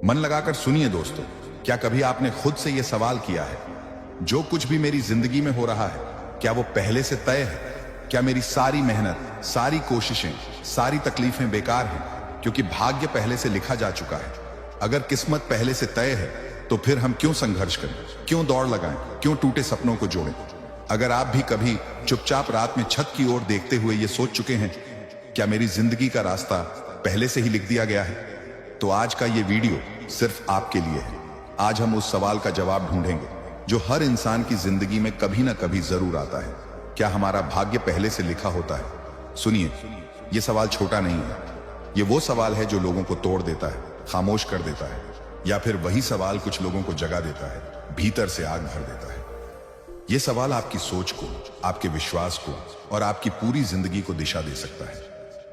मन लगाकर सुनिए दोस्तों, क्या कभी आपने खुद से यह सवाल किया है, जो कुछ भी मेरी जिंदगी में हो रहा है, क्या वो पहले से तय है? क्या मेरी सारी मेहनत, सारी कोशिशें, सारी तकलीफें बेकार हैं क्योंकि भाग्य पहले से लिखा जा चुका है? अगर किस्मत पहले से तय है तो फिर हम क्यों संघर्ष करें, क्यों दौड़ लगाएं, क्यों टूटे सपनों को जोड़ें? अगर आप भी कभी चुपचाप रात में छत की ओर देखते हुए ये सोच चुके हैं, क्या मेरी जिंदगी का रास्ता पहले से ही लिख दिया गया है, तो आज का ये वीडियो सिर्फ आपके लिए है। आज हम उस सवाल का जवाब ढूंढेंगे जो हर इंसान की जिंदगी में कभी ना कभी जरूर आता है। क्या हमारा भाग्य पहले से लिखा होता है? सुनिए, ये सवाल छोटा नहीं है। ये वो सवाल है जो लोगों को तोड़ देता है, खामोश कर देता है, या फिर वही सवाल कुछ लोगों को जगा देता है, भीतर से आग भर देता है। ये सवाल आपकी सोच को, आपके विश्वास को और आपकी पूरी जिंदगी को दिशा दे सकता है।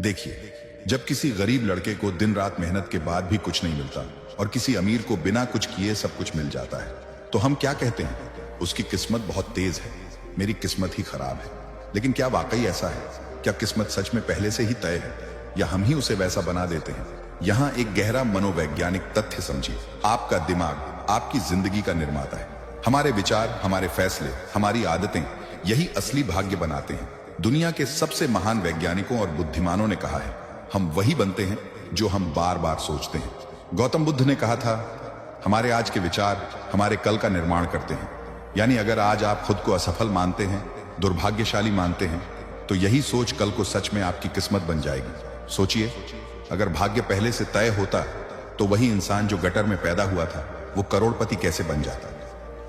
देखिए, जब किसी गरीब लड़के को दिन रात मेहनत के बाद भी कुछ नहीं मिलता और किसी अमीर को बिना कुछ किए सब कुछ मिल जाता है, तो हम क्या कहते हैं? उसकी किस्मत बहुत तेज है, मेरी किस्मत ही खराब है। लेकिन क्या वाकई ऐसा है? क्या किस्मत सच में पहले से ही तय है, या हम ही उसे वैसा बना देते हैं? यहाँ एक गहरा मनोवैज्ञानिक तथ्य समझिए। आपका दिमाग आपकी जिंदगी का निर्माता है। हमारे विचार, हमारे फैसले, हमारी आदतें, यही असली भाग्य बनाते हैं। दुनिया के सबसे महान वैज्ञानिकों और बुद्धिमानों ने कहा है, हम वही बनते हैं जो हम बार बार सोचते हैं। गौतम बुद्ध ने कहा था, हमारे आज के विचार हमारे कल का निर्माण करते हैं। यानी अगर आज आप खुद को असफल मानते हैं, दुर्भाग्यशाली मानते हैं, तो यही सोच कल को सच में आपकी किस्मत बन जाएगी। सोचिए, अगर भाग्य पहले से तय होता तो वही इंसान जो गटर में पैदा हुआ था, वो करोड़पति कैसे बन जाता?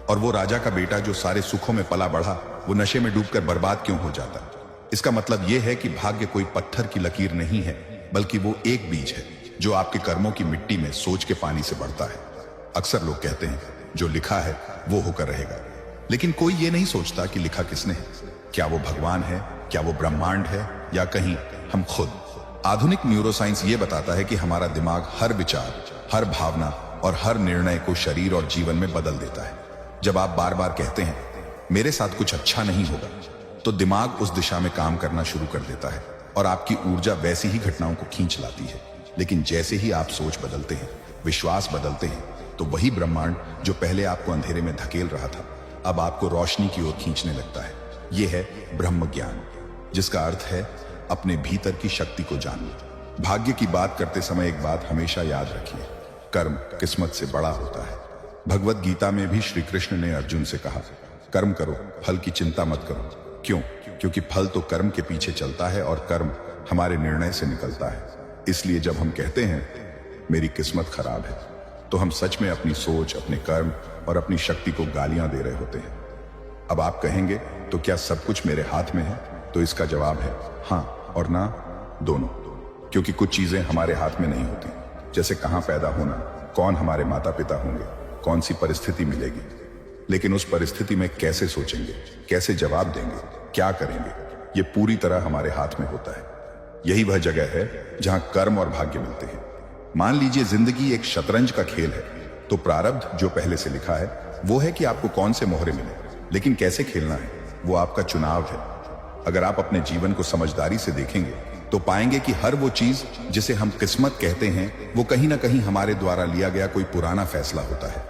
और वो राजा का बेटा जो सारे सुखों में पला बढ़ा, वो नशे में डूबकर बर्बाद क्यों हो जाता? इसका मतलब यह है कि भाग्य कोई पत्थर की लकीर नहीं है, बल्कि वो एक बीज है जो आपके कर्मों की मिट्टी में सोच के पानी से बढ़ता है। अक्सर लोग कहते हैं, जो लिखा है वो होकर रहेगा, लेकिन कोई ये नहीं सोचता कि लिखा किसने है। क्या वो भगवान है, क्या वो ब्रह्मांड है, या कहीं हम खुद? आधुनिक न्यूरोसाइंस ये बताता है कि हमारा दिमाग हर विचार, हर भावना और हर निर्णय को शरीर और जीवन में बदल देता है। जब आप बार बार कहते हैं, मेरे साथ कुछ अच्छा नहीं होगा, तो दिमाग उस दिशा में काम करना शुरू कर देता है और आपकी ऊर्जा वैसी ही घटनाओं को खींच लाती है। लेकिन जैसे ही आप सोच बदलते हैं, विश्वास बदलते हैं, तो वही ब्रह्मांड जो पहले आपको अंधेरे में धकेल रहा था, अब आपको रोशनी की ओर खींचने लगता है। यह है ब्रह्म ज्ञान, जिसका अर्थ है अपने भीतर की शक्ति को जानना। भाग्य की बात करते समय एक बात हमेशा याद रखिए, कर्म किस्मत से बड़ा होता है। भगवत गीता में भी श्री कृष्ण ने अर्जुन से कहा, कर्म करो, फल की चिंता मत करो। क्यों? क्योंकि फल तो कर्म के पीछे चलता है और कर्म हमारे निर्णय से निकलता है। इसलिए जब हम कहते हैं मेरी किस्मत खराब है, तो हम सच में अपनी सोच, अपने कर्म और अपनी शक्ति को गालियां दे रहे होते हैं। अब आप कहेंगे, तो क्या सब कुछ मेरे हाथ में है? तो इसका जवाब है हाँ और ना, दोनों। क्योंकि कुछ चीजें हमारे हाथ में नहीं होती, जैसे कहां पैदा होना, कौन हमारे माता पिता होंगे, कौन सी परिस्थिति मिलेगी। लेकिन उस परिस्थिति में कैसे सोचेंगे, कैसे जवाब देंगे, क्या करेंगे, ये पूरी तरह हमारे हाथ में होता है। यही वह जगह है जहां कर्म और भाग्य मिलते हैं। मान लीजिए जिंदगी एक शतरंज का खेल है, तो प्रारब्ध जो पहले से लिखा है वो है कि आपको कौन से मोहरे मिले, लेकिन कैसे खेलना है वो आपका चुनाव है। अगर आप अपने जीवन को समझदारी से देखेंगे तो पाएंगे कि हर वो चीज जिसे हम किस्मत कहते हैं, वो कहीं ना कहीं हमारे द्वारा लिया गया कोई पुराना फैसला होता है।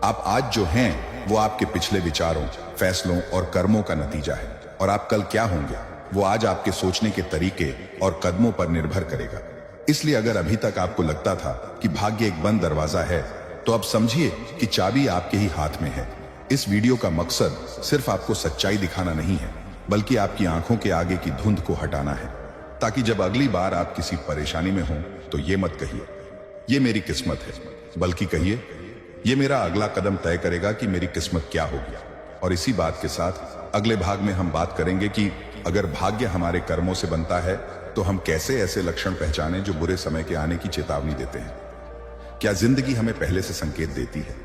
आप आज जो हैं वो आपके पिछले विचारों, फैसलों और कर्मों का नतीजा है, और आप कल क्या होंगे वो आज आपके सोचने के तरीके और कदमों पर निर्भर करेगा। इसलिए अगर अभी तक आपको लगता था कि भाग्य एक बंद दरवाजा है, तो अब समझिए कि चाबी आपके ही हाथ में है। इस वीडियो का मकसद सिर्फ आपको सच्चाई दिखाना नहीं है, बल्कि आपकी आंखों के आगे की धुंध को हटाना है, ताकि जब अगली बार आप किसी परेशानी में हों तो ये मत कहिए ये मेरी किस्मत है, बल्कि कहिए ये मेरा अगला कदम तय करेगा कि मेरी किस्मत क्या होगी। और इसी बात के साथ अगले भाग में हम बात करेंगे कि अगर भाग्य हमारे कर्मों से बनता है, तो हम कैसे ऐसे लक्षण पहचानें जो बुरे समय के आने की चेतावनी देते हैं। क्या जिंदगी हमें पहले से संकेत देती है?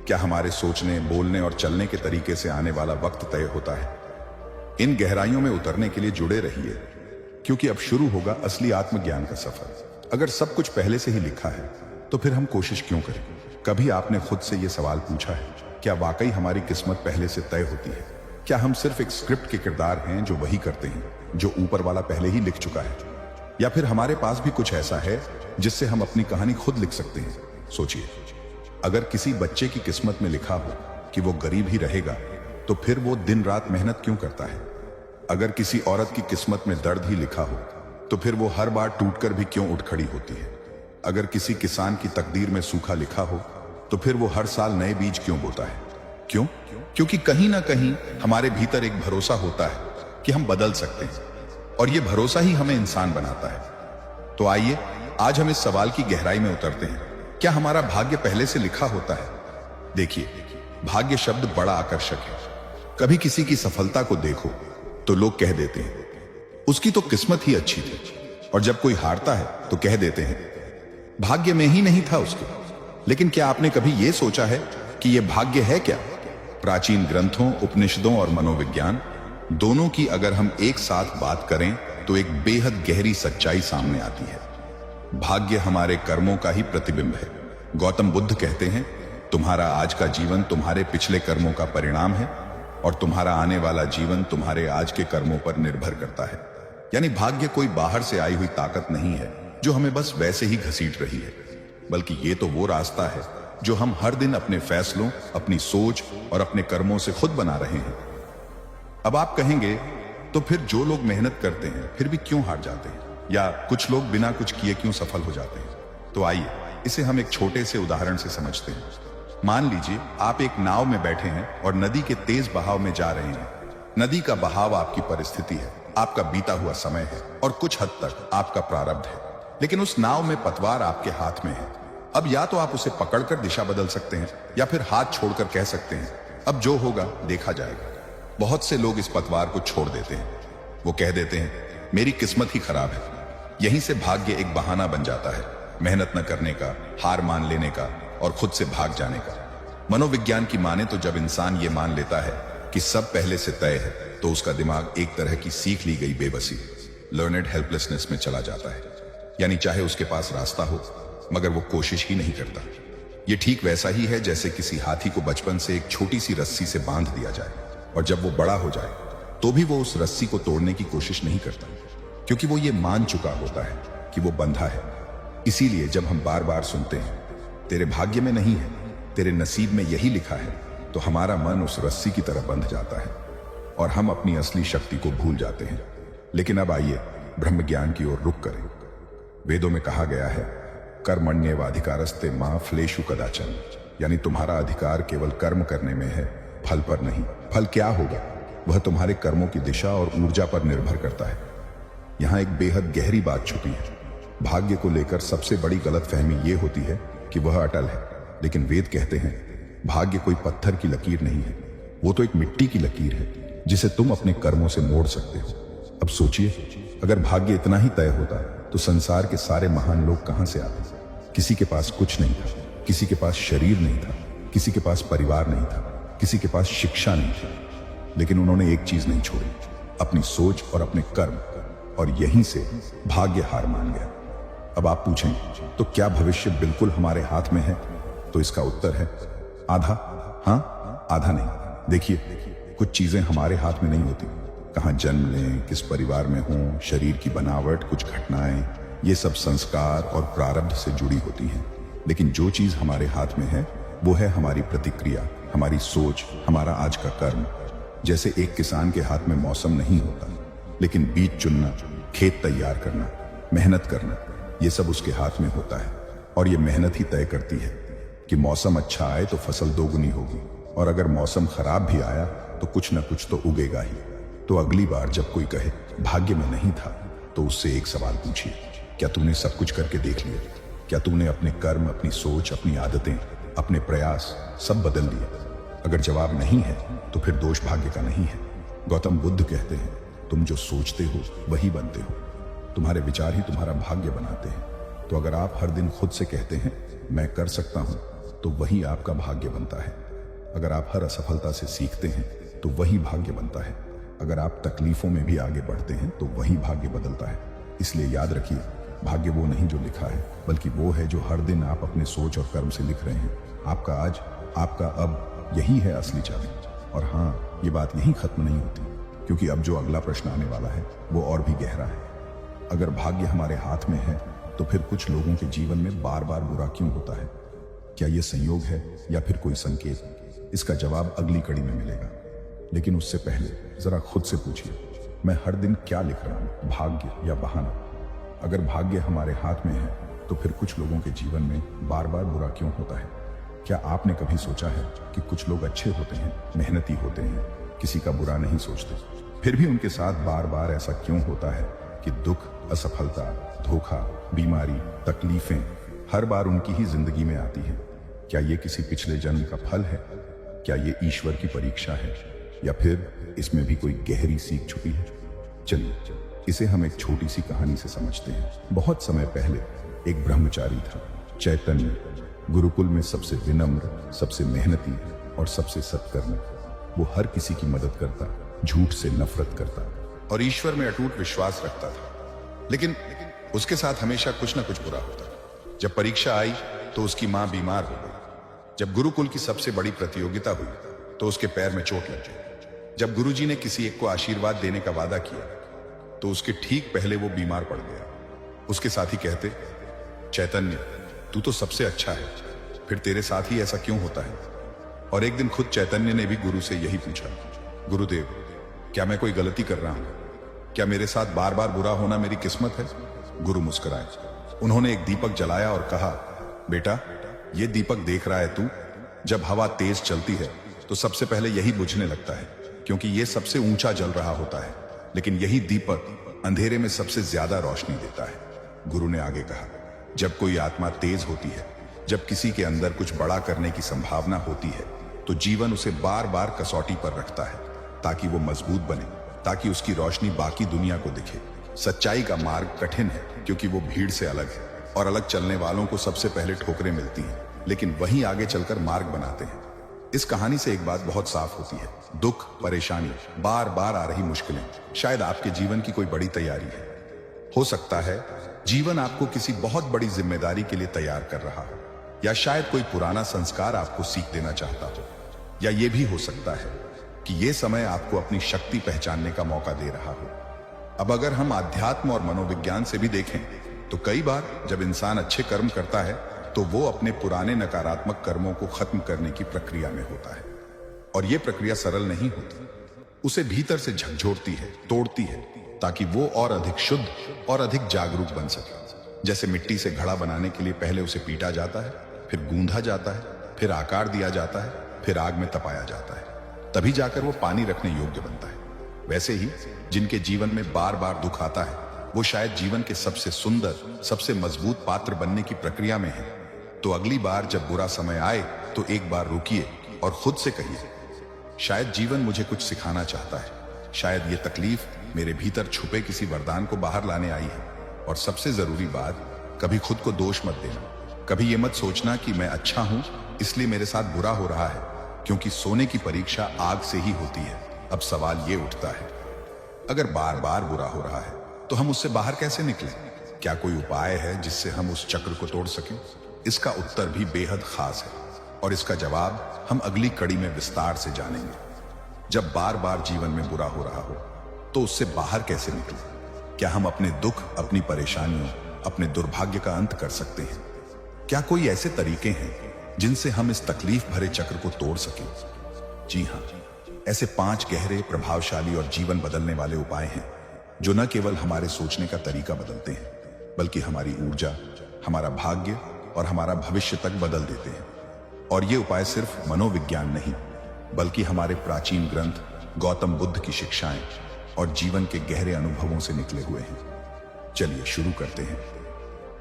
क्या हमारे सोचने, बोलने और चलने के तरीके से आने वाला वक्त तय होता है? इन गहराइयों में उतरने के लिए जुड़े रहिए, क्योंकि अब शुरू होगा असली आत्मज्ञान का सफर। अगर सब कुछ पहले से ही लिखा है, तो फिर हम कोशिश क्यों करें? कभी आपने खुद से यह सवाल पूछा है, क्या वाकई हमारी किस्मत पहले से तय होती है? क्या हम सिर्फ एक स्क्रिप्ट के किरदार हैं जो वही करते हैं जो ऊपर वाला पहले ही लिख चुका है? या फिर हमारे पास भी कुछ ऐसा है जिससे हम अपनी कहानी खुद लिख सकते हैं? सोचिए, अगर किसी बच्चे की किस्मत में लिखा हो कि वो गरीब ही रहेगा, तो फिर वो दिन रात मेहनत क्यों करता है? अगर किसी औरत की किस्मत में दर्द ही लिखा हो, तो फिर वो हर बार टूटकर भी क्यों उठ खड़ी होती है? अगर किसी किसान की तकदीर में सूखा लिखा हो, तो फिर वो हर साल नए बीज क्यों बोता है? क्यों? क्योंकि कहीं ना कहीं हमारे भीतर एक भरोसा होता है कि हम बदल सकते हैं, और ये भरोसा ही हमें इंसान बनाता है। तो आइए आज हम इस सवाल की गहराई में उतरते हैं, क्या हमारा भाग्य पहले से लिखा होता है? देखिए, भाग्य शब्द बड़ा आकर्षक है। कभी किसी की सफलता को देखो तो लोग कह देते हैं उसकी तो किस्मत ही अच्छी थी, और जब कोई हारता है तो कह देते हैं भाग्य में ही नहीं था उसके। लेकिन क्या आपने कभी यह सोचा है कि यह भाग्य है क्या? प्राचीन ग्रंथों, उपनिषदों और मनोविज्ञान दोनों की अगर हम एक साथ बात करें तो एक बेहद गहरी सच्चाई सामने आती है। भाग्य हमारे कर्मों का ही प्रतिबिंब है। गौतम बुद्ध कहते हैं, तुम्हारा आज का जीवन तुम्हारे पिछले कर्मों का परिणाम है, और तुम्हारा आने वाला जीवन तुम्हारे आज के कर्मों पर निर्भर करता है। यानी भाग्य कोई बाहर से आई हुई ताकत नहीं है जो हमें बस वैसे ही घसीट रही है, बल्कि ये तो वो रास्ता है जो हम हर दिन अपने फैसलों, अपनी सोच और अपने कर्मों से खुद बना रहे हैं। अब आप कहेंगे, तो फिर जो लोग मेहनत करते हैं फिर भी क्यों हार जाते हैं, या कुछ लोग बिना कुछ किए क्यों सफल हो जाते हैं? तो आइए इसे हम एक छोटे से उदाहरण से समझते हैं। मान लीजिए आप एक नाव में बैठे हैं और नदी के तेज बहाव में जा रहे हैं। नदी का बहाव आपकी परिस्थिति है, आपका बीता हुआ समय है, और कुछ हद तक आपका प्रारब्ध है। लेकिन उस नाव में पतवार आपके हाथ में है। अब या तो आप उसे पकड़कर दिशा बदल सकते हैं, या फिर हाथ छोड़कर कह सकते हैं अब जो होगा देखा जाएगा। बहुत से लोग इस पतवार को छोड़ देते हैं। वो कह देते हैं मेरी किस्मत ही खराब है। यहीं से भाग्य एक बहाना बन जाता है, मेहनत न करने का, हार मान लेने का और खुद से भाग जाने का। मनोविज्ञान की माने तो जब इंसान ये मान लेता है कि सब पहले से तय है, तो उसका दिमाग एक तरह की सीख ली गई बेबसी, लर्नेड हेल्पलेसनेस में चला जाता है। यानी चाहे उसके पास रास्ता हो, मगर वो कोशिश ही नहीं करता। ये ठीक वैसा ही है जैसे किसी हाथी को बचपन से एक छोटी सी रस्सी से बांध दिया जाए, और जब वो बड़ा हो जाए तो भी वो उस रस्सी को तोड़ने की कोशिश नहीं करता, क्योंकि वो ये मान चुका होता है कि वो बंधा है। इसीलिए जब हम बार बार सुनते हैं तेरे भाग्य में नहीं है, तेरे नसीब में यही लिखा है, तो हमारा मन उस रस्सी की तरह बंध जाता है और हम अपनी असली शक्ति को भूल जाते हैं। लेकिन अब आइए ब्रह्म ज्ञान की ओर रुख करें। वेदों में कहा गया है कर्मण्येवाधिकारस्ते मा फलेषु कदाचन, यानी तुम्हारा अधिकार केवल कर्म करने में है, फल पर नहीं। फल क्या होगा वह तुम्हारे कर्मों की दिशा और ऊर्जा पर निर्भर करता है। यहां एक बेहद गहरी बात छुपी है। भाग्य को लेकर सबसे बड़ी गलतफहमी यह होती है कि वह अटल है, लेकिन वेद कहते हैं भाग्य कोई पत्थर की लकीर नहीं है, वो तो एक मिट्टी की लकीर है जिसे तुम अपने कर्मों से मोड़ सकते हो। अब सोचिए, अगर भाग्य इतना ही तय होता तो संसार के सारे महान लोग कहां से आते? किसी के पास कुछ नहीं था, किसी के पास शरीर नहीं था, किसी के पास परिवार नहीं था, किसी के पास शिक्षा नहीं थी, लेकिन उन्होंने एक चीज नहीं छोड़ी, अपनी सोच और अपने कर्म, और यहीं से भाग्य हार मान गया। अब आप पूछें तो क्या भविष्य बिल्कुल हमारे हाथ में है? तो इसका उत्तर है आधा हाँ, आधा नहीं। देखिए, कुछ चीजें हमारे हाथ में नहीं होती। कहां जन्म लें, किस परिवार में हों, शरीर की बनावट, कुछ घटनाएं, ये सब संस्कार और प्रारब्ध से जुड़ी होती हैं। लेकिन जो चीज हमारे हाथ में है वो है हमारी प्रतिक्रिया, हमारी सोच, हमारा आज का कर्म। जैसे एक किसान के हाथ में मौसम नहीं होता, लेकिन बीज चुनना, खेत तैयार करना, मेहनत करना, ये सब उसके हाथ में होता है। और ये मेहनत ही तय करती है कि मौसम अच्छा आए तो फसल दोगुनी होगी, और अगर मौसम खराब भी आया तो कुछ ना कुछ तो उगेगा ही। तो अगली बार जब कोई कहे भाग्य में नहीं था, तो उससे एक सवाल पूछिए, क्या तूने सब कुछ करके देख लिया? क्या तूने अपने कर्म, अपनी सोच, अपनी आदतें, अपने प्रयास सब बदल लिए? अगर जवाब नहीं है तो फिर दोष भाग्य का नहीं है। गौतम बुद्ध कहते हैं तुम जो सोचते हो वही बनते हो, तुम्हारे विचार ही तुम्हारा भाग्य बनाते हैं। तो अगर आप हर दिन खुद से कहते हैं मैं कर सकता हूं, तो वही आपका भाग्य बनता है। अगर आप हर असफलता से सीखते हैं तो वही भाग्य बनता है। अगर आप तकलीफों में भी आगे बढ़ते हैं तो वही भाग्य बदलता है। इसलिए याद रखिए, भाग्य वो नहीं जो लिखा है, बल्कि वो है जो हर दिन आप अपने सोच और कर्म से लिख रहे हैं। आपका आज, आपका अब, यही है असली चाबी। और हाँ, ये बात यहीं खत्म नहीं होती, क्योंकि अब जो अगला प्रश्न आने वाला है वो और भी गहरा है। अगर भाग्य हमारे हाथ में है तो फिर कुछ लोगों के जीवन में बार बार बुरा क्यों होता है? क्या ये संयोग है या फिर कोई संकेत? इसका जवाब अगली कड़ी में मिलेगा। लेकिन उससे पहले जरा खुद से पूछिए, मैं हर दिन क्या लिख रहा हूं, भाग्य या बहाना? अगर भाग्य हमारे हाथ में है तो फिर कुछ लोगों के जीवन में बार बार बुरा क्यों होता है? क्या आपने कभी सोचा है कि कुछ लोग अच्छे होते हैं, मेहनती होते हैं, किसी का बुरा नहीं सोचते, फिर भी उनके साथ बार बार ऐसा क्यों होता है कि दुख, असफलता, धोखा, बीमारी, तकलीफें हर बार उनकी ही जिंदगी में आती हैं? क्या ये किसी पिछले जन्म का फल है? क्या ये ईश्वर की परीक्षा है या फिर इसमें भी कोई गहरी सीख छुपी है? चलिए इसे हम एक छोटी सी कहानी से समझते हैं। बहुत समय पहले एक ब्रह्मचारी था, चैतन्य। गुरुकुल में सबसे विनम्र, सबसे मेहनती और सबसे सत्कर्मी। वो हर किसी की मदद करता, झूठ से नफरत करता और ईश्वर में अटूट विश्वास रखता था। लेकिन उसके साथ हमेशा कुछ ना कुछ बुरा होता। जब परीक्षा आई तो उसकी मां बीमार हो गई। जब गुरुकुल की सबसे बड़ी प्रतियोगिता हुई तो उसके पैर में चोट लग गई। जब गुरुजी ने किसी एक को आशीर्वाद देने का वादा किया तो उसके ठीक पहले वो बीमार पड़ गया। उसके साथी कहते, चैतन्य तू तो सबसे अच्छा है, फिर तेरे साथ ही ऐसा क्यों होता है? और एक दिन खुद चैतन्य ने भी गुरु से यही पूछा, गुरुदेव क्या मैं कोई गलती कर रहा हूं? क्या मेरे साथ बार बार बुरा होना मेरी किस्मत है? गुरु मुस्कुराए। उन्होंने एक दीपक जलाया और कहा, बेटा ये दीपक देख रहा है तू? जब हवा तेज चलती है तो सबसे पहले यही बुझने लगता है, क्योंकि ये सबसे ऊंचा जल रहा होता है, लेकिन यही दीपक अंधेरे में सबसे ज्यादा रोशनी देता है। गुरु ने आगे कहा, जब कोई आत्मा तेज होती है, जब किसी के अंदर कुछ बड़ा करने की संभावना होती है, तो जीवन उसे बार बार कसौटी पर रखता है ताकि वो मजबूत बने, ताकि उसकी रोशनी बाकी दुनिया को दिखे। सच्चाई का मार्ग कठिन है क्योंकि वो भीड़ से अलग है और अलग चलने वालों को सबसे पहले ठोकरें मिलती हैं, लेकिन वहीं आगे चलकर मार्ग बनाते हैं। इस कहानी से एक बात बहुत साफ होती है, दुख, परेशानी, बार बार आ रही मुश्किलें शायद आपके जीवन की कोई बड़ी तैयारी है। हो सकता है जीवन आपको किसी बहुत बड़ी जिम्मेदारी के लिए तैयार कर रहा हो, या शायद कोई पुराना संस्कार आपको सीख देना चाहता हो, या यह भी हो सकता है कि यह समय आपको अपनी शक्ति पहचानने का मौका दे रहा हो। अब अगर हम आध्यात्म और मनोविज्ञान से भी देखें तो कई बार जब इंसान अच्छे कर्म करता है तो वो अपने पुराने नकारात्मक कर्मों को खत्म करने की प्रक्रिया में होता है। और यह प्रक्रिया सरल नहीं होती, उसे भीतर से झकझोरती है, तोड़ती है, ताकि वो और अधिक शुद्ध और अधिक जागरूक बन सके। जैसे मिट्टी से घड़ा बनाने के लिए पहले उसे पीटा जाता है, फिर गूंधा जाता है, फिर आकार दिया जाता है, फिर आग में तपाया जाता है, तभी जाकर वो पानी रखने योग्य बनता है। वैसे ही जिनके जीवन में बार बार दुख आता है वो शायद जीवन के सबसे सुंदर, सबसे मजबूत पात्र बनने की प्रक्रिया में है। तो अगली बार जब बुरा समय आए तो एक बार रुकिए और खुद से कहिए, शायद जीवन मुझे कुछ सिखाना चाहता है, शायद ये तकलीफ मेरे भीतर छुपे किसी वरदान को बाहर लाने आई है। और सबसे जरूरी बात, कभी खुद को दोष मत देना। कभी ये मत सोचना कि मैं अच्छा हूं इसलिए मेरे साथ बुरा हो रहा है, क्योंकि सोने की परीक्षा आग से ही होती है। अब सवाल ये उठता है, अगर बार बार बुरा हो रहा है तो हम उससे बाहर कैसे निकलें? क्या कोई उपाय है जिससे हम उस चक्र को तोड़ सकें? इसका उत्तर भी बेहद खास है और इसका जवाब हम अगली कड़ी में विस्तार से जानेंगे। जब बार बार जीवन में बुरा हो रहा हो तो उससे बाहर कैसे निकलें? क्या हम अपने दुख, अपनी परेशानियों, अपने दुर्भाग्य का अंत कर सकते हैं? क्या कोई ऐसे तरीके हैं जिनसे हम इस तकलीफ भरे चक्र को तोड़ सकें? जी हां, ऐसे 5 गहरे, प्रभावशाली और जीवन बदलने वाले उपाय हैं जो न केवल हमारे सोचने का तरीका बदलते हैं बल्कि हमारी ऊर्जा, हमारा भाग्य और हमारा भविष्य तक बदल देते हैं। और ये उपाय सिर्फ मनोविज्ञान नहीं बल्कि हमारे प्राचीन ग्रंथ, गौतम बुद्ध की शिक्षाएं और जीवन के गहरे अनुभवों से निकले हुए हैं। चलिए शुरू करते हैं।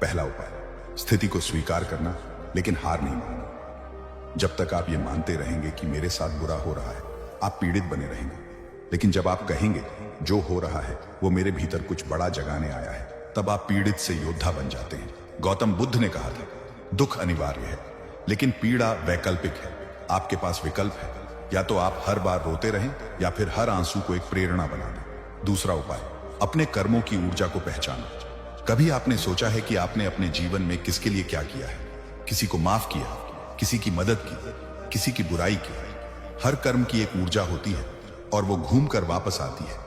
पहला उपाय, स्थिति को स्वीकार करना लेकिन हार नहीं मानना। जब तक आप ये मानते रहेंगे कि मेरे साथ बुरा हो रहा है, आप पीड़ित बने रहेंगे। लेकिन जब आप कहेंगे जो हो रहा है वो मेरे भीतर कुछ बड़ा जगाने आया है, तब आप पीड़ित से योद्धा बन जाते हैं। गौतम बुद्ध ने कहा था, दुख अनिवार्य है लेकिन पीड़ा वैकल्पिक है। आपके पास विकल्प है, या तो आप हर बार रोते रहें या फिर हर आंसू को एक प्रेरणा बना दें। दूसरा उपाय, अपने कर्मों की ऊर्जा को पहचाना। कभी आपने सोचा है कि आपने अपने जीवन में किसके लिए क्या किया है? किसी को माफ किया, किसी की मदद की, किसी की बुराई की? हर कर्म की एक ऊर्जा होती है और वो घूम कर वापस आती है।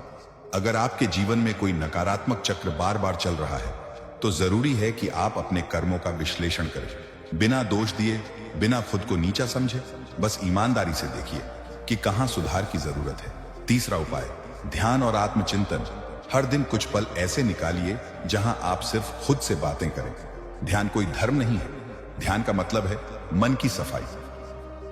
अगर आपके जीवन में कोई नकारात्मक चक्र बार बार चल रहा है तो जरूरी है कि आप अपने कर्मों का विश्लेषण करें। बिना दोष दिए, बिना खुद को नीचा समझे, बस ईमानदारी से देखिए कि कहां सुधार की जरूरत है। तीसरा उपाय, ध्यान और आत्मचिंतन। हर दिन कुछ पल ऐसे निकालिए जहां आप सिर्फ खुद से बातें करें। ध्यान कोई धर्म नहीं है, ध्यान का मतलब है मन की सफाई।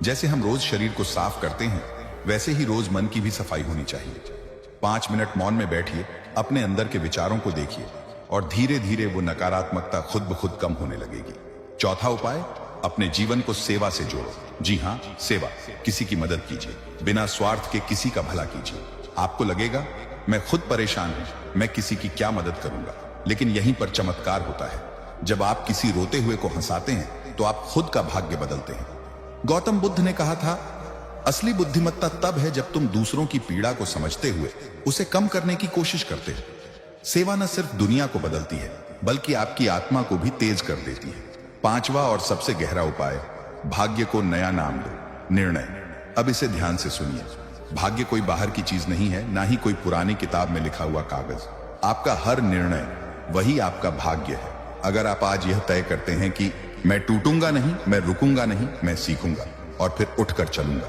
जैसे हम रोज शरीर को साफ करते हैं, वैसे ही रोज मन की भी सफाई होनी चाहिए। 5 मिनट मौन में बैठिए, अपने अंदर के विचारों को देखिए और धीरे धीरे वो नकारात्मकता खुद ब खुद कम होने लगेगी। चौथा उपाय, अपने जीवन को सेवा से जोड़ो। जी हां, सेवा। किसी की मदद कीजिए, बिना स्वार्थ के किसी का भला कीजिए। आपको लगेगा मैं खुद परेशान हूं, मैं किसी की क्या मदद करूंगा, लेकिन यहीं पर चमत्कार होता है। जब आप किसी रोते हुए को हंसाते हैं तो आप खुद का भाग्य बदलते हैं। गौतम बुद्ध ने कहा था, असली बुद्धिमत्ता तब है जब तुम दूसरों की पीड़ा को समझते हुए उसे कम करने की कोशिश करते हो। सेवा न सिर्फ दुनिया को बदलती है, बल्कि आपकी आत्मा को भी तेज कर देती है। पांचवा और सबसे गहरा उपाय, भाग्य को नया नाम दो। निर्णय। अब इसे ध्यान से सुनिए। भाग्य कोई बाहर की चीज नहीं है, ना ही कोई पुरानी किताब में लिखा हुआ कागज। आपका हर निर्णय वही आपका भाग्य है। अगर आप आज यह तय करते हैं कि मैं टूटूंगा नहीं, मैं रुकूंगा नहीं, मैं सीखूंगा और फिर उठकर चलूंगा,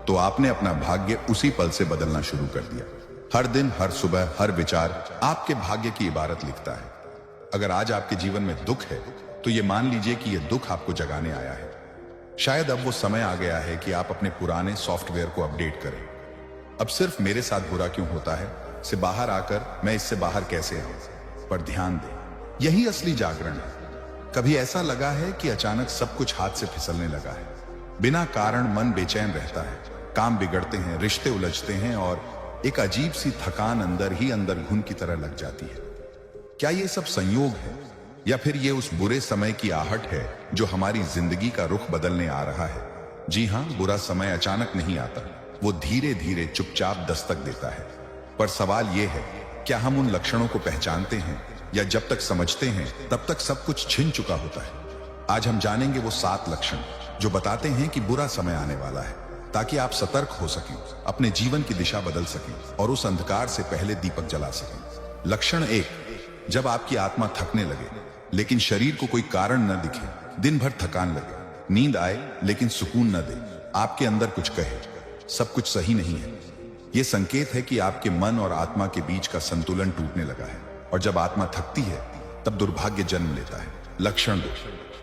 तो आपने अपना भाग्य उसी पल से बदलना शुरू कर दिया। हर दिन, हर सुबह, हर विचार आपके भाग्य की इबारत लिखता है। अगर आज आपके जीवन में दुख है, तो यह मान लीजिए कि यह दुख आपको जगाने आया है। शायद अब वो समय आ गया है कि आप अपने पुराने सॉफ्टवेयर को अपडेट करें। अब सिर्फ मेरे साथ बुरा क्यों होता है से बाहर आकर मैं इससे बाहर कैसे आऊं पर ध्यान दें। यही असली जागरण है। कभी ऐसा लगा है कि अचानक सब कुछ हाथ से फिसलने लगा है। बिना कारण मन बेचैन रहता है, काम बिगड़ते हैं, रिश्ते उलझते हैं और एक अजीब सी थकान अंदर ही अंदर घुन की तरह लग जाती है। क्या ये सब संयोग है या फिर ये उस बुरे समय की आहट है जो हमारी जिंदगी का रुख बदलने आ रहा है? जी हां, बुरा समय अचानक नहीं आता, वो धीरे धीरे चुपचाप दस्तक देता है। पर सवाल ये है, क्या हम उन लक्षणों को पहचानते हैं या जब तक समझते हैं तब तक सब कुछ छिन चुका होता है? आज हम जानेंगे वो 7 लक्षण जो बताते हैं कि बुरा समय आने वाला है, ताकि आप सतर्क हो सकें, अपने जीवन की दिशा बदल सकें और उस अंधकार से पहले दीपक जला सकें। लक्षण 1, जब आपकी आत्मा थकने लगे लेकिन शरीर को कोई कारण न दिखे, दिन भर थकान लगे, नींद आए लेकिन सुकून न दे, आपके अंदर कुछ कहे सब कुछ सही नहीं है। यह संकेत है कि आपके मन और आत्मा के बीच का संतुलन टूटने लगा है और जब आत्मा थकती है तब दुर्भाग्य जन्म लेता है। लक्षण 2,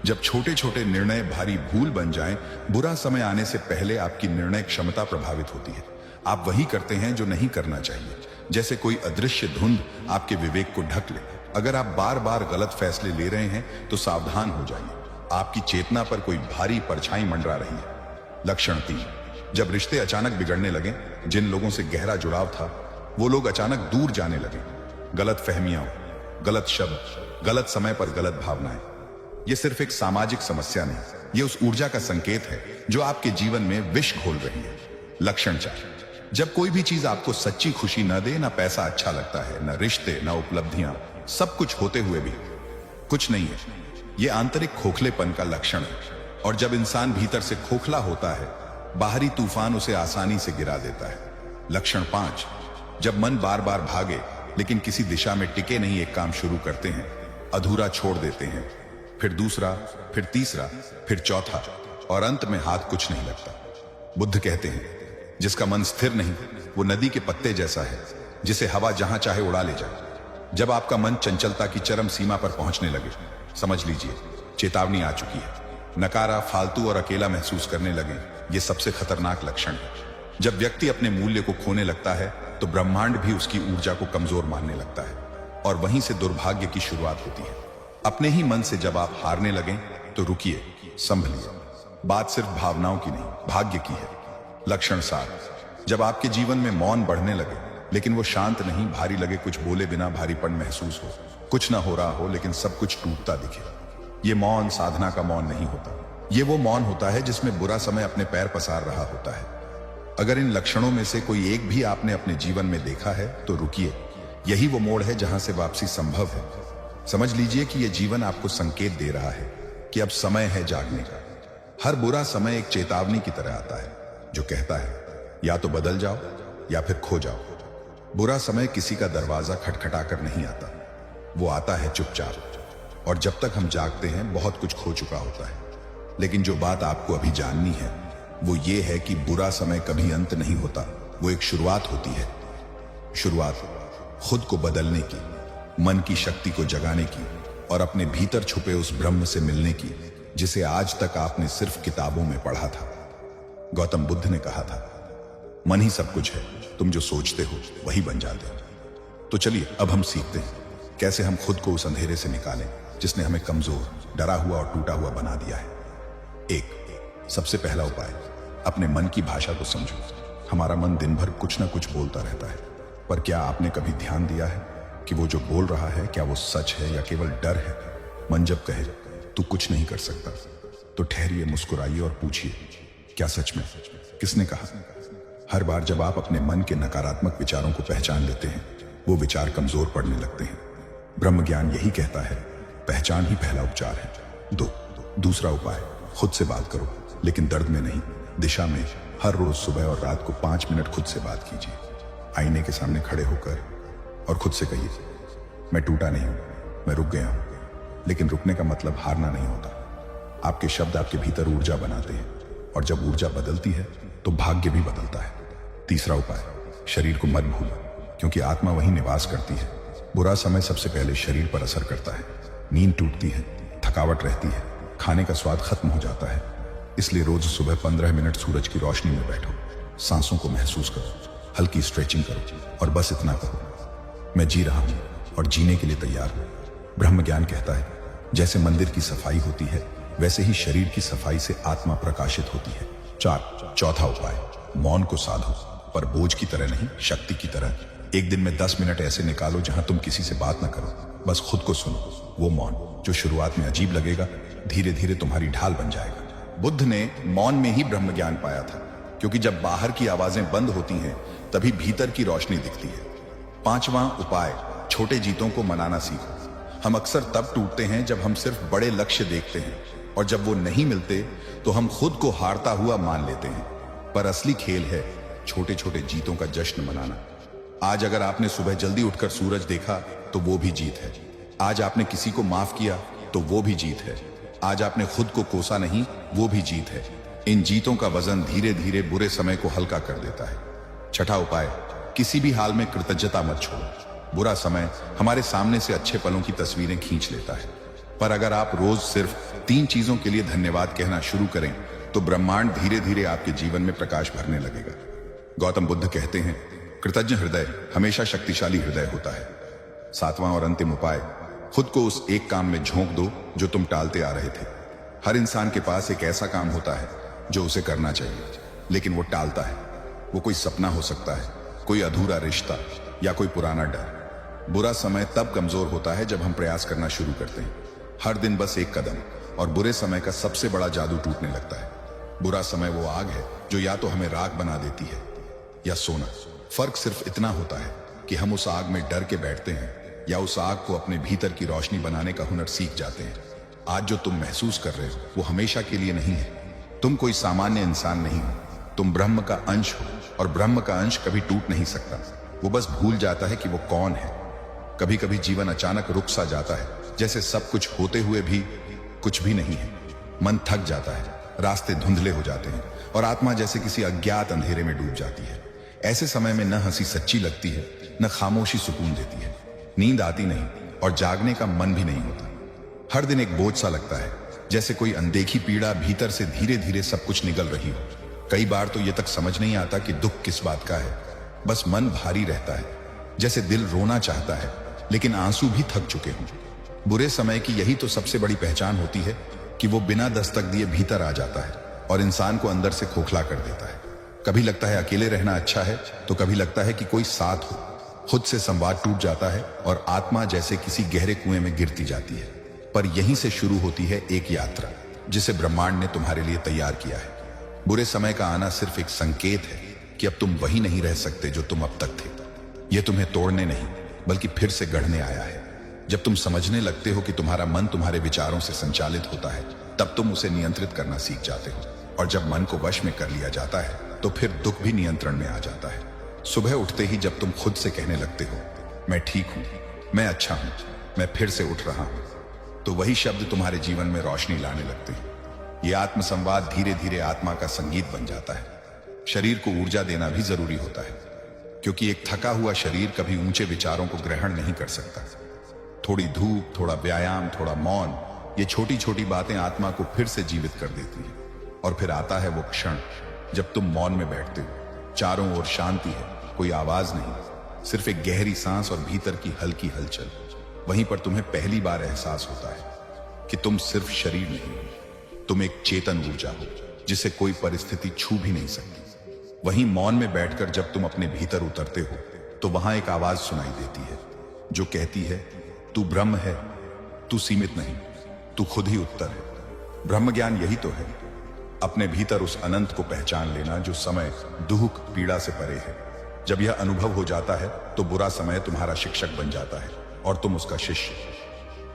जब छोटे छोटे निर्णय भारी भूल बन जाएं, बुरा समय आने से पहले आपकी निर्णय क्षमता प्रभावित होती है। आप वही करते हैं जो नहीं करना चाहिए, जैसे कोई अदृश्य धुंध आपके विवेक को ढक ले। अगर आप बार बार गलत फैसले ले रहे हैं तो सावधान हो जाइए, आपकी चेतना पर कोई भारी परछाई मंडरा रही है। लक्षण 3, जब रिश्ते अचानक बिगड़ने लगे, जिन लोगों से गहरा जुड़ाव था वो लोग अचानक दूर जाने लगे। गलत फहमियां, गलत शब्द, गलत समय पर गलत भावनाएं। ये सिर्फ एक सामाजिक समस्या नहीं, ये उस ऊर्जा का संकेत है जो आपके जीवन में विष घोल रही है। लक्षण 4, जब कोई भी चीज आपको सच्ची खुशी न दे, ना पैसा अच्छा लगता है, ना रिश्ते, ना उपलब्धियां, सब कुछ होते हुए भी कुछ नहीं है, ये आंतरिक खोखलेपन का लक्षण है। और जब इंसान भीतर से खोखला होता है, बाहरी तूफान उसे आसानी से गिरा देता है। लक्षण 5, जब मन बार बार भागे लेकिन किसी दिशा में टिके नहीं, एक काम शुरू करते हैं, अधूरा छोड़ देते हैं, फिर दूसरा, फिर तीसरा, फिर चौथा और अंत में हाथ कुछ नहीं लगता। बुद्ध कहते हैं, जिसका मन स्थिर नहीं वो नदी के पत्ते जैसा है, जिसे हवा जहां चाहे उड़ा ले जाए। जब आपका मन चंचलता की चरम सीमा पर पहुंचने लगे, समझ लीजिए चेतावनी आ चुकी है। नकारा, फालतू और अकेला महसूस करने लगे, ये सबसे खतरनाक लक्षण है। जब व्यक्ति अपने मूल्य को खोने लगता है तो ब्रह्मांड भी उसकी ऊर्जा को कमजोर मानने लगता है और वहीं से दुर्भाग्य की शुरुआत होती है। अपने ही मन से जब आप हारने लगें तो रुकिए, संभलिए। बात सिर्फ भावनाओं की नहीं, भाग्य की है। लक्षण 7, जब आपके जीवन में मौन बढ़ने लगे लेकिन वो शांत नहीं, भारी लगे, कुछ बोले बिना भारीपन महसूस हो, कुछ ना हो रहा हो लेकिन सब कुछ टूटता दिखे। ये मौन साधना का मौन नहीं होता, ये वो मौन होता है जिसमें बुरा समय अपने पैर पसार रहा होता है। अगर इन लक्षणों में से कोई एक भी आपने अपने जीवन में देखा है तो रुकिए, यही वो मोड़ है जहां से वापसी संभव है। समझ लीजिए कि यह जीवन आपको संकेत दे रहा है कि अब समय है जागने का। हर बुरा समय एक चेतावनी की तरह आता है जो कहता है या तो बदल जाओ या फिर खो जाओ। बुरा समय किसी का दरवाजा खटखटाकर नहीं आता, वो आता है चुपचाप। और जब तक हम जागते हैं बहुत कुछ खो चुका होता है। लेकिन जो बात आपको अभी जाननी है वो ये है कि बुरा समय कभी अंत नहीं होता, वो एक शुरुआत होती है। शुरुआत खुद को बदलने की, मन की शक्ति को जगाने की और अपने भीतर छुपे उस ब्रह्म से मिलने की जिसे आज तक आपने सिर्फ किताबों में पढ़ा था। गौतम बुद्ध ने कहा था, मन ही सब कुछ है, तुम जो सोचते हो वही बन जाते हो। तो चलिए अब हम सीखते हैं कैसे हम खुद को उस अंधेरे से निकालें जिसने हमें कमजोर, डरा हुआ और टूटा हुआ बना दिया है। एक सबसे पहला उपाय, अपने मन की भाषा को समझो। हमारा मन दिन भर कुछ ना कुछ बोलता रहता है, पर क्या आपने कभी ध्यान दिया है कि वो जो बोल रहा है क्या वो सच है या केवल डर है? मन जब कहे तू कुछ नहीं कर सकता तो ठहरिए, मुस्कुराइए और पूछिए, क्या सच में? किसने कहा? हर बार जब आप अपने मन के नकारात्मक विचारों को पहचान लेते हैं, वो विचार कमजोर पड़ने लगते हैं। ब्रह्म ज्ञान यही कहता है, पहचान ही पहला उपचार है। दूसरा उपाय, खुद से बात करो, लेकिन दर्द में नहीं, दिशा में। हर रोज सुबह और रात को 5 मिनट खुद से बात कीजिए। आईने के सामने खड़े होकर और खुद से कहिए, मैं टूटा नहीं हूं, मैं रुक गया हूं। लेकिन रुकने का मतलब हारना नहीं होता। आपके शब्द आपके भीतर ऊर्जा बनाते हैं, और जब ऊर्जा बदलती है तो भाग्य भी बदलता है। तीसरा उपाय, शरीर को मत भूलो, क्योंकि आत्मा वहीं निवास करती है। बुरा समय सबसे पहले शरीर पर असर करता है। नींद टूटती है, थकावट रहती है, खाने का स्वाद खत्म हो जाता है। इसलिए रोज सुबह 15 मिनट सूरज की रोशनी में बैठो, सांसों को महसूस करो, हल्की स्ट्रेचिंग करो और बस इतना कहो, मैं जी रहा हूं और जीने के लिए तैयार हूं। ब्रह्म ज्ञान कहता है, जैसे मंदिर की सफाई होती है वैसे ही शरीर की सफाई से आत्मा प्रकाशित होती है। चौथा उपाय, मौन को साधो, पर बोझ की तरह नहीं, शक्ति की तरह। एक दिन में 10 मिनट ऐसे निकालो जहां तुम किसी से बात ना करो, बस खुद को सुनो। वो मौन जो शुरुआत में अजीब लगेगा, धीरे धीरे तुम्हारी ढाल बन जाएगा। बुद्ध ने मौन में ही ब्रह्म ज्ञान पाया था, क्योंकि जब बाहर की आवाजें बंद होती हैं तभी भीतर की रोशनी दिखती है। पांचवां उपाय, छोटे जीतों को मनाना सीखो। हम अक्सर तब टूटते हैं जब हम सिर्फ बड़े लक्ष्य देखते हैं, और जब वो नहीं मिलते तो हम खुद को हारता हुआ मान लेते हैं। पर असली खेल है छोटे छोटे जीतों का जश्न मनाना। आज अगर आपने सुबह जल्दी उठकर सूरज देखा तो वो भी जीत है। आज आपने किसी को माफ किया तो वो भी जीत है। आज आपने खुद को कोसा नहीं, वो भी जीत है। इन जीतों का वजन धीरे धीरे बुरे समय को हल्का कर देता है। छठा उपाय, किसी भी हाल में कृतज्ञता मत छोड़ो। बुरा समय हमारे सामने से अच्छे पलों की तस्वीरें खींच लेता है, पर अगर आप रोज सिर्फ 3 चीजों के लिए धन्यवाद कहना शुरू करें तो ब्रह्मांड धीरे धीरे आपके जीवन में प्रकाश भरने लगेगा। गौतम बुद्ध कहते हैं, कृतज्ञ हृदय हमेशा शक्तिशाली हृदय होता है। 7वां और अंतिम उपाय, खुद को उस एक काम में झोंक दो जो तुम टालते आ रहे थे। हर इंसान के पास एक ऐसा काम होता है जो उसे करना चाहिए, लेकिन वो टालता है। वो कोई सपना हो सकता है, कोई अधूरा रिश्ता या कोई पुराना डर। बुरा समय तब कमजोर होता है जब हम प्रयास करना शुरू करते हैं, हर दिन बस एक कदम, और बुरे समय का सबसे बड़ा जादू टूटने लगता है। बुरा समय वो आग है जो या तो हमें राख बना देती है या सोना। फर्क सिर्फ इतना होता है कि हम उस आग में डर के बैठते हैं या उस आग को अपने भीतर की रोशनी बनाने का हुनर सीख जाते हैं। आज जो तुम महसूस कर रहे हो वो हमेशा के लिए नहीं है। तुम कोई सामान्य इंसान नहीं हो, तुम ब्रह्म का अंश हो, और ब्रह्म का अंश कभी टूट नहीं सकता। वो बस भूल जाता है कि वो कौन है। कभी कभी जीवन अचानक रुक सा जाता है, जैसे सब कुछ होते हुए भी कुछ भी नहीं है। मन थक जाता है, रास्ते धुंधले हो जाते हैं और आत्मा जैसे किसी अज्ञात अंधेरे में डूब जाती है। ऐसे समय में न हंसी सच्ची लगती है, न खामोशी सुकून देती है। नींद आती नहीं और जागने का मन भी नहीं होता। हर दिन एक बोझ सा लगता है, जैसे कोई अनदेखी पीड़ा भीतर से धीरे धीरे सब कुछ निगल रही हो। कई बार तो ये तक समझ नहीं आता कि दुख किस बात का है। बस मन भारी रहता है, जैसे दिल रोना चाहता है लेकिन आंसू भी थक चुके हों। बुरे समय की यही तो सबसे बड़ी पहचान होती है कि वो बिना दस्तक दिए भीतर आ जाता है और इंसान को अंदर से खोखला कर देता है। कभी लगता है अकेले रहना अच्छा है, तो कभी लगता है कि कोई साथ हो। खुद से संवाद टूट जाता है और आत्मा जैसे किसी गहरे कुएं में गिरती जाती है। पर यहीं से शुरू होती है एक यात्रा जिसे ब्रह्मांड ने तुम्हारे लिए तैयार किया है। बुरे समय का आना सिर्फ एक संकेत है कि अब तुम वही नहीं रह सकते जो तुम अब तक थे। यह तुम्हें तोड़ने नहीं बल्कि फिर से गढ़ने आया है। जब तुम समझने लगते हो कि तुम्हारा मन तुम्हारे विचारों से संचालित होता है, तब तुम उसे नियंत्रित करना सीख जाते हो। और जब मन को वश में कर लिया जाता है तो फिर दुख भी नियंत्रण में आ जाता है। सुबह उठते ही जब तुम खुद से कहने लगते हो, मैं ठीक हूं, मैं अच्छा हूं, मैं फिर से उठ रहा हूं, तो वही शब्द तुम्हारे जीवन में रोशनी लाने लगते हैं। ये आत्मसंवाद धीरे धीरे आत्मा का संगीत बन जाता है। शरीर को ऊर्जा देना भी जरूरी होता है, क्योंकि एक थका हुआ शरीर कभी ऊंचे विचारों को ग्रहण नहीं कर सकता। थोड़ी धूप, थोड़ा व्यायाम, थोड़ा मौन, ये छोटी छोटी बातें आत्मा को फिर से जीवित कर देती हैं। और फिर आता है वो क्षण जब तुम मौन में बैठते हो, चारों ओर शांति है, कोई आवाज नहीं, सिर्फ एक गहरी सांस और भीतर की हल्की हलचल। वहीं पर तुम्हें पहली बार एहसास होता है कि तुम सिर्फ शरीर नहीं हो, तुम एक चेतन ऊर्जा हो जिसे कोई परिस्थिति छू भी नहीं सकती। वहीं मौन में बैठकर जब तुम अपने भीतर उतरते हो तो वहां एक आवाज सुनाई देती है जो कहती है, तू ब्रह्म है, तू सीमित नहीं, तू खुद ही उत्तर है। ब्रह्म ज्ञान यही तो है, अपने भीतर उस अनंत को पहचान लेना जो समय, दुख, पीड़ा से परे है। जब यह अनुभव हो जाता है तो बुरा समय तुम्हारा शिक्षक बन जाता है और तुम उसका शिष्य।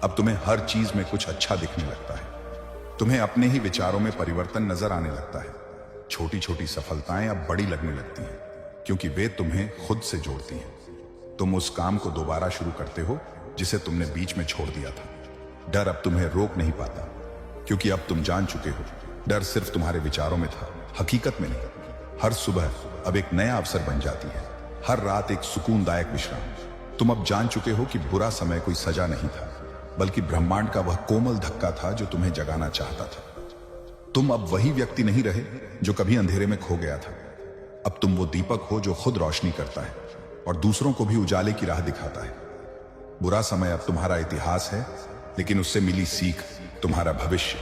अब तुम्हें हर चीज में कुछ अच्छा दिखने लगता है, तुम्हें अपने ही विचारों में परिवर्तन नजर आने लगता है। छोटी छोटी सफलताएं अब बड़ी लगने लगती हैं, क्योंकि वे तुम्हें खुद से जोड़ती हैं। तुम उस काम को दोबारा शुरू करते हो जिसे तुमने बीच में छोड़ दिया था। डर अब तुम्हें रोक नहीं पाता, क्योंकि अब तुम जान चुके हो डर सिर्फ तुम्हारे विचारों में था, हकीकत में नहीं। हर सुबह अब एक नया अवसर बन जाती है, हर रात एक सुकूनदायक विश्राम। तुम अब जान चुके हो कि बुरा समय कोई सजा नहीं था, बल्कि ब्रह्मांड का वह कोमल धक्का था जो तुम्हें जगाना चाहता था। तुम अब वही व्यक्ति नहीं रहे जो कभी अंधेरे में खो गया था। अब तुम वो दीपक हो जो खुद रोशनी करता है और दूसरों को भी उजाले की राह दिखाता है। बुरा समय अब तुम्हारा इतिहास है, लेकिन उससे मिली सीख तुम्हारा भविष्य।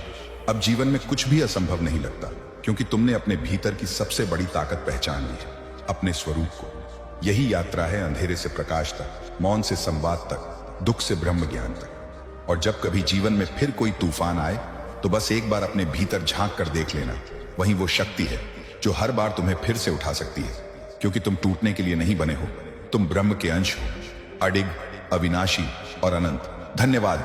अब जीवन में कुछ भी असंभव नहीं लगता, क्योंकि तुमने अपने भीतर की सबसे बड़ी ताकत पहचान ली है, अपने स्वरूप को। यही यात्रा है अंधेरे से प्रकाश तक, मौन से संवाद तक, दुख से ब्रह्म ज्ञान तक। और जब कभी जीवन में फिर कोई तूफान आए तो बस एक बार अपने भीतर झांक कर देख लेना, वही वो शक्ति है जो हर बार तुम्हें फिर से उठा सकती है। क्योंकि तुम टूटने के लिए नहीं बने हो, तुम ब्रह्म के अंश हो, अडिग, अविनाशी और अनंत। धन्यवाद।